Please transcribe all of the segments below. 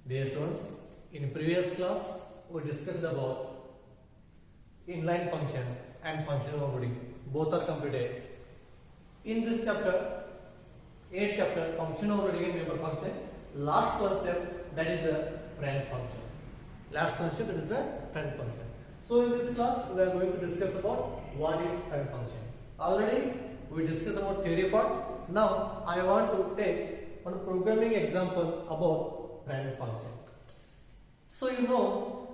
Dear students, in previous class we discussed about inline function and function overloading. Both are completed. In this chapter, 8th chapter, function overloading and member functions, last concept, that is the friend function. Last concept, that is the friend function. So in this class we are going to discuss about what is friend function. Already we discussed about theory part. Now I want to take one programming example about friend function. So you know,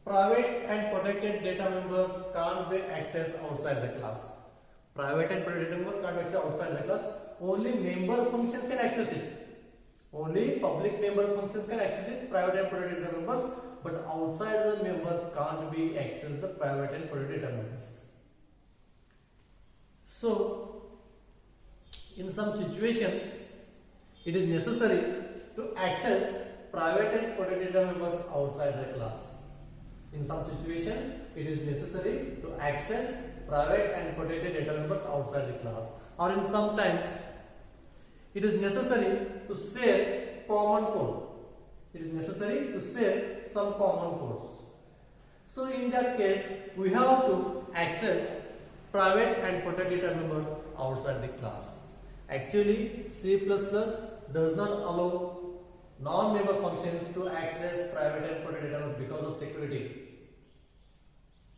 private and protected data members can't be accessed outside the class. Private and protected data members can't be accessed outside the class. Only member functions can access it. Only public member functions can access it, private and protected data members, but outside the members can't be accessed the private and protected data members. So in some situations, it is necessary to access private and protected data members outside the class. In some situations, it is necessary to access private and protected data members outside the class. Or in some times, it is necessary to share common code. It is necessary to share some common codes. So in that case, we have to access private and protected data members outside the class. Actually, C++ does not allow non-member functions to access private and protected data members because of security.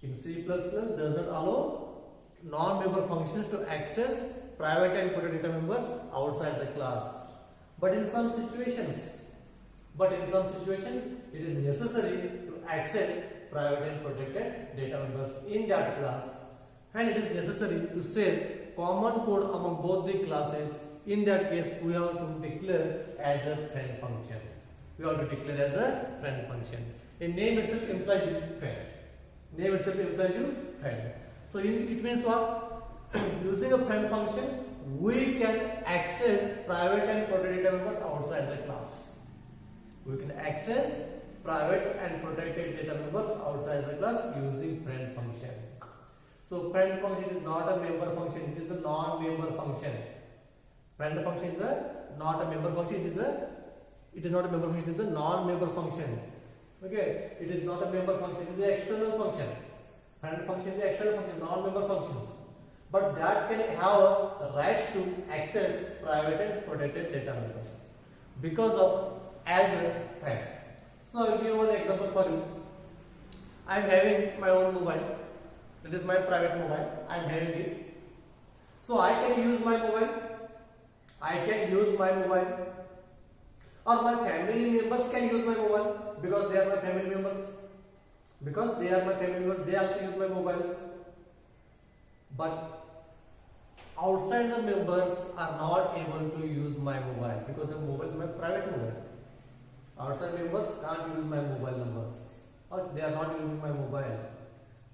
In C++ does not allow non-member functions to access private and protected data members outside the class. But in some situations, it is necessary to access private and protected data members in that class, and it is necessary to share common code among both the classes. In that case, we have to declare as a friend function. A name itself implies friend. So it means what? Using a friend function, we can access private and protected data members outside the class. We can access private and protected data members outside the class using friend function. So friend function is not a member function, it is a non-member function. Friend function is not a member function, it is not a member function, it is a non-member function. Okay, it is not a member function, it is an external function. Friend function is the external function, non-member functions. But that can have the rights to access private and protected data members because of as a friend. So I will give one example for you. I am having my own mobile. That is my private mobile. I am having it. So I can use my mobile. Or my family members can use my mobile because they are my family members. They also use my mobiles. But outside the members are not able to use my mobile because the mobile is my private mobile. Outside members can't use my mobile numbers, or they are not using my mobile.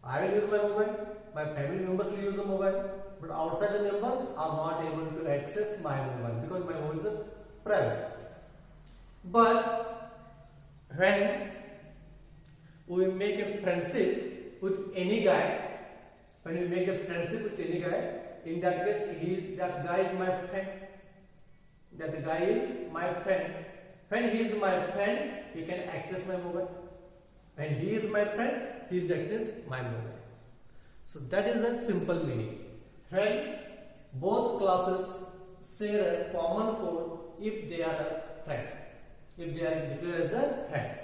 I will use my mobile, my family members will use the mobile, but outside the members are not able to access my mobile because my mobile is private. But when we make a friendship with any guy, in that case, that guy is my friend. When he is my friend, he can access my mobile. When he is my friend, he is access my mobile. So that is a simple meaning. When both classes share a common code if they are a friend. If they are declared as a friend.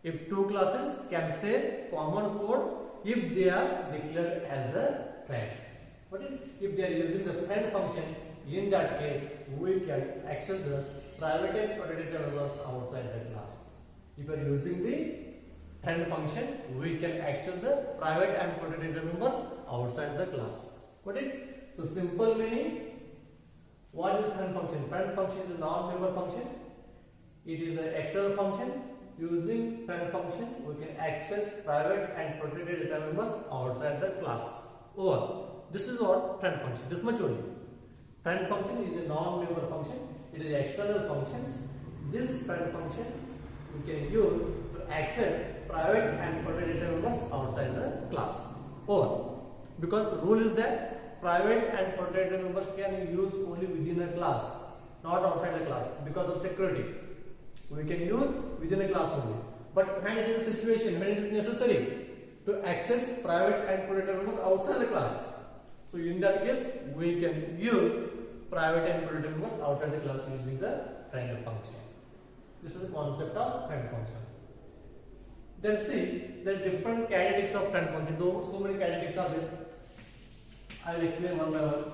If two classes can share common code if they are declared as a friend. But if they are using the friend function, in that case, we can access the private and protected members outside the class. If you are using the friend function, we can access the private and protected members outside the class. Got it? So simple meaning, what is friend function? Friend function is a non-member function. It is an external function. Using friend function, we can access private and protected data members outside the class. Over. This is what friend function. This much only. Friend function is a non-member function. It is external functions. This friend function we can use to access private and protected data members outside the class. Over. Because the rule is that private and protected data members can use only within a class, not outside the class because of security. we can use within a class only. But when it is a situation, when it is necessary to access private and protected members outside the class, so in that case we can use private and protected members outside the class using the friend function. This is the concept of friend function. Then see the different characteristics of friend function. Though so many characteristics are there, I will explain one by one.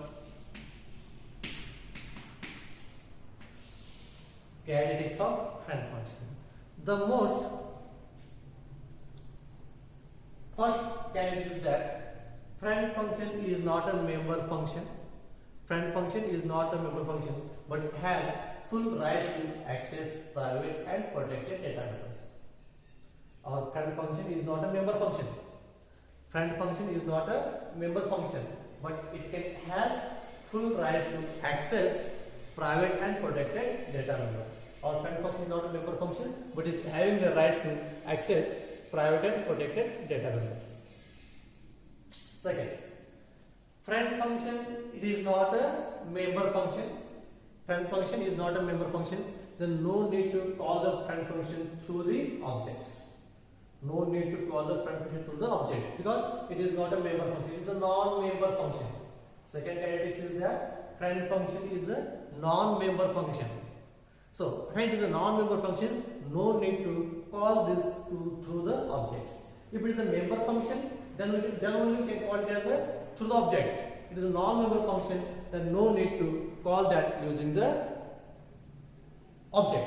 Characteristics of friend function. The most first characteristic is that friend function is not a member function. Friend function is not a member function, but it has full rights to access private and protected data members. Our friend function is not a member function. Friend function is not a member function, but it can have full rights to access private and protected data members. Our friend function is not a member function, but is having the rights to access private and protected data members. Second, friend function, it is not a member function. Friend function is not a member function. Then no need to call the friend function through the objects. No need to call the friend function through the objects because it is not a member function. It is a non-member function. Second characteristic is that friend function is a non-member function. So when it is a non-member function, no need to call this through the objects. If it is a member function, then only we can call it as a through the objects. It is a non-member function, then no need to call that using the object.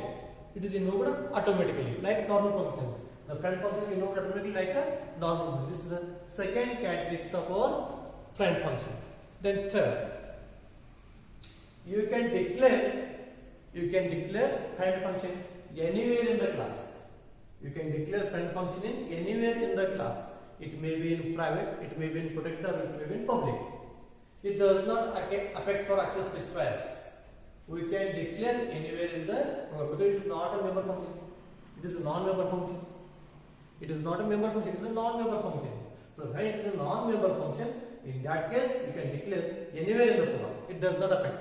It is invoked automatically like normal functions. The friend function is invoked automatically like a normal function. This is the second characteristic of our friend function. Then third, you can declare friend function anywhere in the class. You can declare friend function in anywhere in the class. It may be in private, it may be in protected, or it may be in public. It does not affect for access specifiers. We can declare anywhere in the because it is not a member function. It is a non-member function. It is not a member function, it is a non-member function. So when it is a non-member function, in that case you can declare anywhere in the program. It does not affect.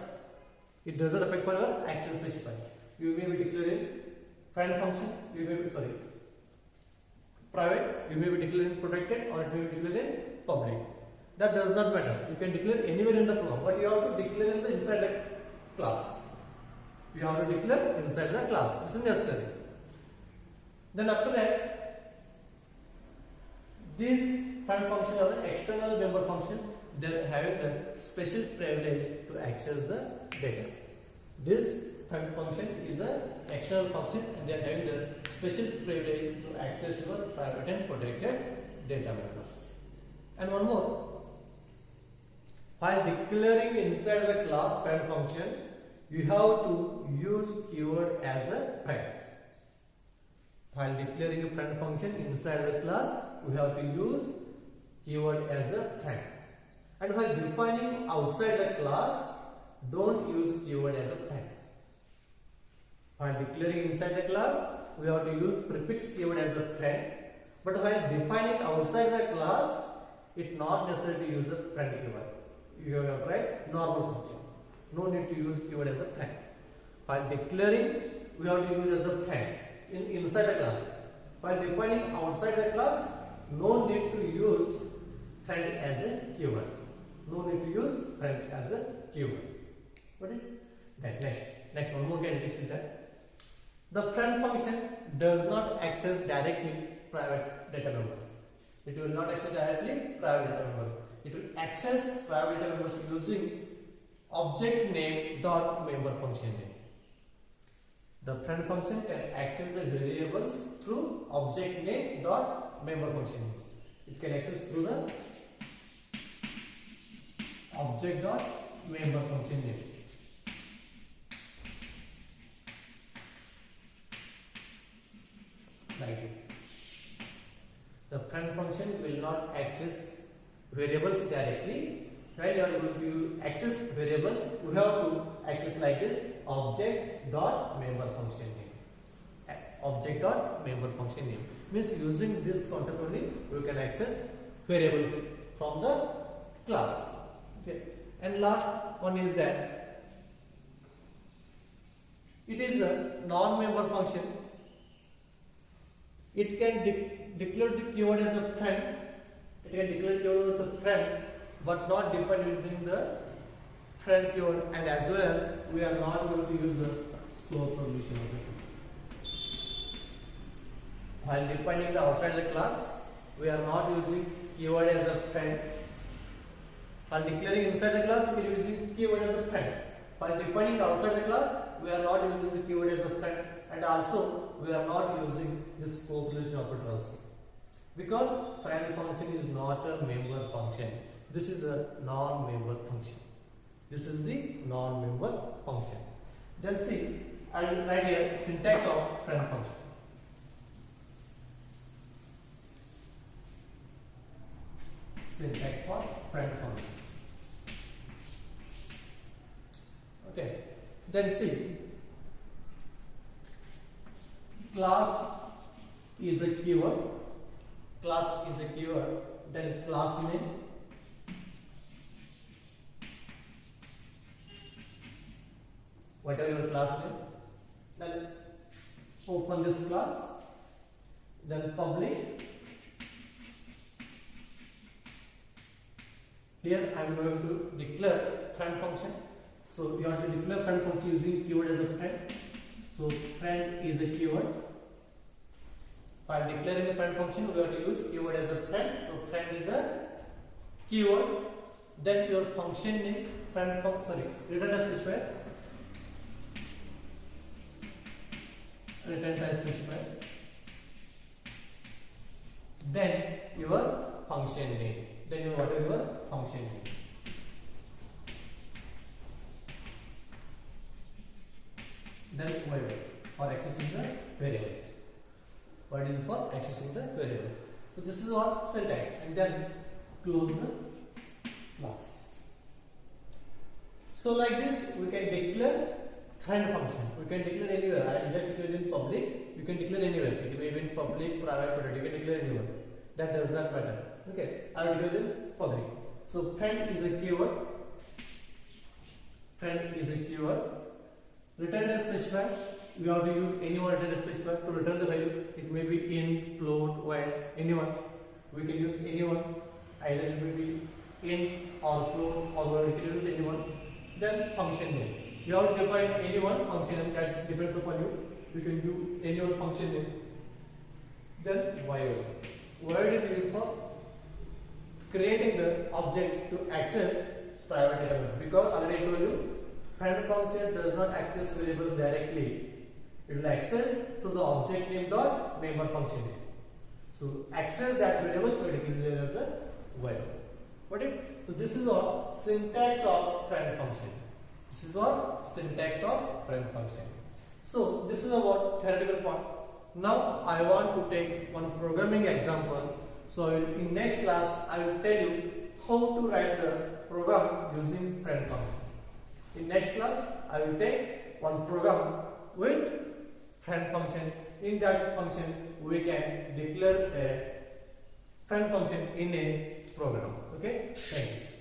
It does not affect for your access specifiers. You may be declaring friend function, you may be private, you may be declaring protected, or it may be declaring public. That does not matter. You can declare anywhere in the program, but you have to declare in the inside the class. You have to declare inside the class. This is necessary. Then after that, these friend functions are the external member functions. They are having the special privilege to access the data. This friend function is an external function, and they are having the special privilege to access your private and protected data members. And one more. While declaring inside the class friend function, you have to use keyword as a friend. While declaring a friend function inside the class, we have to use keyword as a friend. And while defining outside the class, don't use keyword as a friend. While declaring inside the class, we have to use prefix keyword as a friend. But while defining outside the class, it's not necessary to use a friend keyword. You have to write normal function. No need to use keyword as a friend. While declaring, we have to use as a friend inside the class. While defining outside the class, no need to use friend as a keyword. No need to use friend as a keyword. Got it? Next one more characteristic is that the friend function does not access directly private data members. It will not access directly private data members. It will access private data members using object name dot member function name. The friend function can access the variables through object name dot member function name. It can access through the object dot member function name. Like this. The friend function will not access variables directly. When you are going to access variables, we have to access like this object dot member function name. Object dot member function name means using this concept only we can access variables from the class. Okay. And last one is that it is a non-member function. it can declare the keyword as a friend. It can declare keyword as a friend, but not depend using the friend keyword, and as well as we are not going to use the scope permission of it. While defining the outside the class, we are not using keyword as a friend. While declaring inside the class, we are using keyword as a friend. While defining outside the class, we are not using the keyword as a friend, and also we are not using this scope relation operator also. Because friend function is not a member function. This is a non-member function. This is the non-member function. Then see, I will write here syntax of friend function. Syntax for friend function. Okay. Then see, class is a keyword. Class is a keyword. Then class name. Whatever your class name. Then open this class. Then public. Here I am going to declare friend function. So you have to declare friend function using keyword as a friend. So friend is a keyword. While declaring a friend function, we have to use keyword as a friend. So friend is a keyword. Then your function name, friend function, return as specified. Return as specified. Then your function name. Then you whatever your function name. Then whatever for accessing the variables. What is for accessing the variables? So this is our syntax, and then close the class. So like this, we can declare friend function. We can declare anywhere. I just declared in public. You can declare anywhere. It may be in public, private, but you can declare anywhere. That does not matter. Okay, I will declare in public. So friend is a keyword. Friend is a keyword. Return as specified. We have to use anyone return as specified to return the value. It may be in, float, void, anyone. We can use anyone. Either it may be in or float or void. We can use anyone. Then function name. You have to define anyone function name, that depends upon you. You can do anyone function name. Then void. Void is used for creating the objects to access private elements, because already I told you friend function does not access variables directly. It will access to the object name dot member function name. So access that variable, so it will be as a void. Got it? So this is our syntax of friend function. This is our syntax of friend function. So this is about theoretical part. Now I want to take one programming example. So in next class I will tell you how to write the program using friend function. In next class I will take one program with friend function. In that function we can declare a friend function in a program. Okay? Thank you.